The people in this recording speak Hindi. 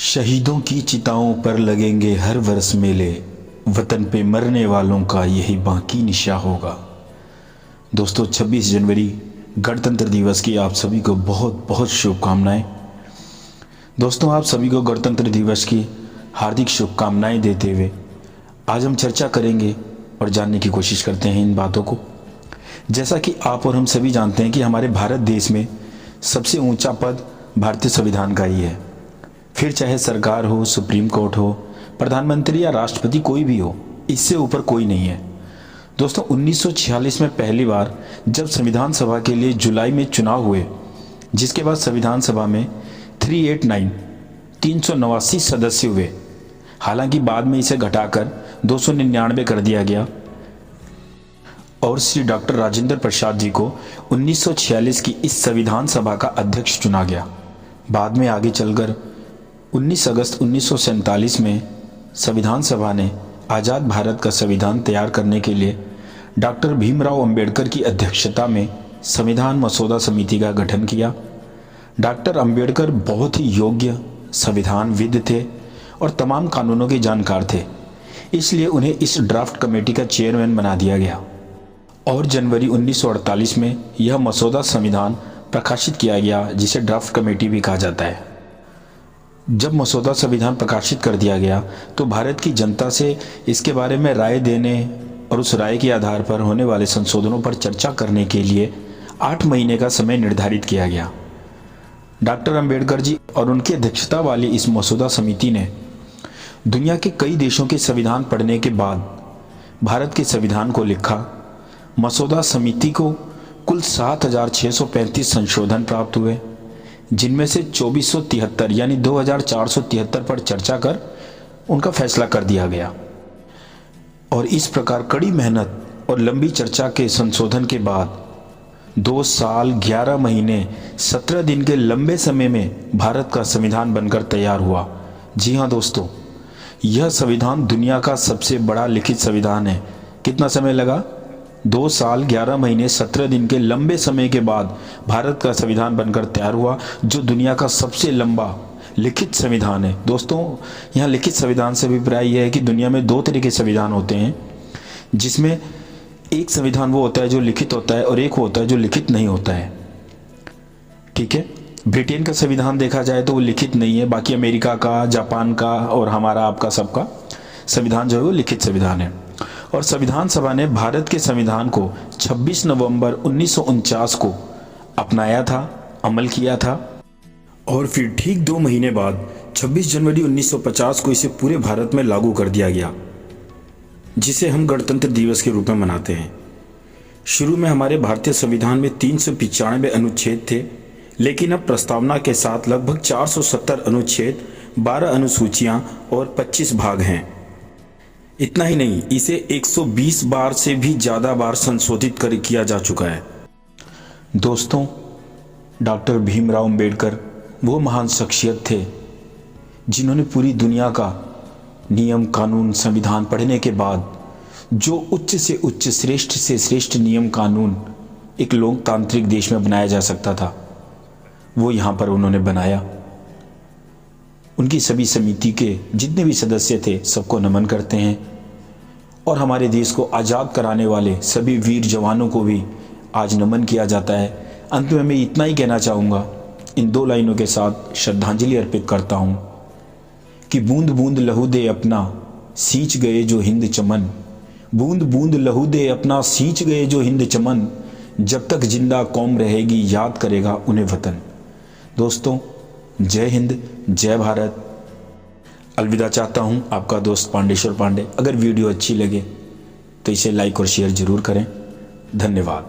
शहीदों की चिताओं पर लगेंगे हर वर्ष मेले, वतन पे मरने वालों का यही बाकी निशा होगा। दोस्तों 26 जनवरी गणतंत्र दिवस की आप सभी को बहुत बहुत शुभकामनाएं। दोस्तों आप सभी को गणतंत्र दिवस की हार्दिक शुभकामनाएं देते हुए आज हम चर्चा करेंगे और जानने की कोशिश करते हैं इन बातों को। जैसा कि आप और हम सभी जानते हैं कि हमारे भारत देश में सबसे ऊंचा पद भारतीय संविधान का ही है। फिर चाहे सरकार हो, सुप्रीम कोर्ट हो, प्रधानमंत्री या राष्ट्रपति कोई भी हो, इससे ऊपर कोई नहीं है। दोस्तों 1946 में पहली बार जब संविधान सभा के लिए जुलाई में चुनाव हुए, जिसके बाद संविधान सभा में 389 सदस्य हुए। हालांकि बाद में इसे घटाकर 299 कर दिया गया और श्री डॉक्टर राजेंद्र प्रसाद जी को 1946 की इस संविधान सभा का अध्यक्ष चुना गया। बाद में आगे चलकर 19 अगस्त 1947 में संविधान सभा ने आज़ाद भारत का संविधान तैयार करने के लिए डॉक्टर भीमराव अंबेडकर की अध्यक्षता में संविधान मसौदा समिति का गठन किया। डॉक्टर अंबेडकर बहुत ही योग्य संविधानविद थे और तमाम कानूनों के जानकार थे, इसलिए उन्हें इस ड्राफ्ट कमेटी का चेयरमैन बना दिया गया और जनवरी 1948 में यह मसौदा संविधान प्रकाशित किया गया, जिसे ड्राफ्ट कमेटी भी कहा जाता है। जब मसौदा संविधान प्रकाशित कर दिया गया तो भारत की जनता से इसके बारे में राय देने और उस राय के आधार पर होने वाले संशोधनों पर चर्चा करने के लिए 8 महीने का समय निर्धारित किया गया। डॉक्टर अंबेडकर जी और उनकी अध्यक्षता वाली इस मसौदा समिति ने दुनिया के कई देशों के संविधान पढ़ने के बाद भारत के संविधान को लिखा। मसौदा समिति को कुल 7,635 संशोधन प्राप्त हुए, जिनमें से 2473 यानी 2473 पर चर्चा कर उनका फैसला कर दिया गया। और इस प्रकार कड़ी मेहनत और लंबी चर्चा के संशोधन के बाद 2 साल 11 महीने 17 दिन के लंबे समय में भारत का संविधान बनकर तैयार हुआ। जी हाँ दोस्तों, यह संविधान दुनिया का सबसे बड़ा लिखित संविधान है। कितना समय लगा? 2 साल 11 महीने 17 दिन के लंबे समय के बाद भारत का संविधान बनकर तैयार हुआ, जो दुनिया का सबसे लंबा लिखित संविधान है। दोस्तों यहाँ लिखित संविधान से अभिप्राय यह है कि दुनिया में 2 तरह के संविधान होते हैं, जिसमें एक संविधान वो होता है जो लिखित होता है और एक वो होता है जो लिखित नहीं होता है। ठीक है, ब्रिटेन का संविधान देखा जाए तो वो लिखित नहीं है, बाकी अमेरिका का, जापान का और हमारा आपका सबका संविधान जो है वो लिखित संविधान है। और संविधान सभा ने भारत के संविधान को 26 नवंबर 1949 को अपनाया था, अमल किया था और फिर ठीक 2 महीने बाद 26 जनवरी 1950 को इसे पूरे भारत में लागू कर दिया गया, जिसे हम गणतंत्र दिवस के रूप में मनाते हैं। शुरू में हमारे भारतीय संविधान में 395 अनुच्छेद थे, लेकिन अब प्रस्तावना के साथ लगभग 470 अनुच्छेद, 12 अनुसूचियां और 25 भाग हैं। इतना ही नहीं, इसे 120 बार से भी ज़्यादा बार संशोधित किया जा चुका है। दोस्तों डॉक्टर भीमराव अंबेडकर वो महान शख्सियत थे जिन्होंने पूरी दुनिया का नियम कानून संविधान पढ़ने के बाद जो उच्च से उच्च, श्रेष्ठ से श्रेष्ठ नियम कानून एक लोकतांत्रिक देश में बनाया जा सकता था, वो यहाँ पर उन्होंने बनाया। उनकी सभी समिति के जितने भी सदस्य थे सबको नमन करते हैं और हमारे देश को आज़ाद कराने वाले सभी वीर जवानों को भी आज नमन किया जाता है। अंत में मैं इतना ही कहना चाहूँगा, इन 2 लाइनों के साथ श्रद्धांजलि अर्पित करता हूँ कि बूंद बूंद लहू दे अपना, सींच गए जो हिंद चमन, बूंद बूंद लहू दे अपना, सींच गए जो हिंद चमन, जब तक जिंदा कौम रहेगी याद करेगा उन्हें वतन। दोस्तों जय हिंद, जय भारत। अलविदा चाहता हूँ, आपका दोस्त पांडेश्वर पांडे। अगर वीडियो अच्छी लगे तो इसे लाइक और शेयर जरूर करें। धन्यवाद।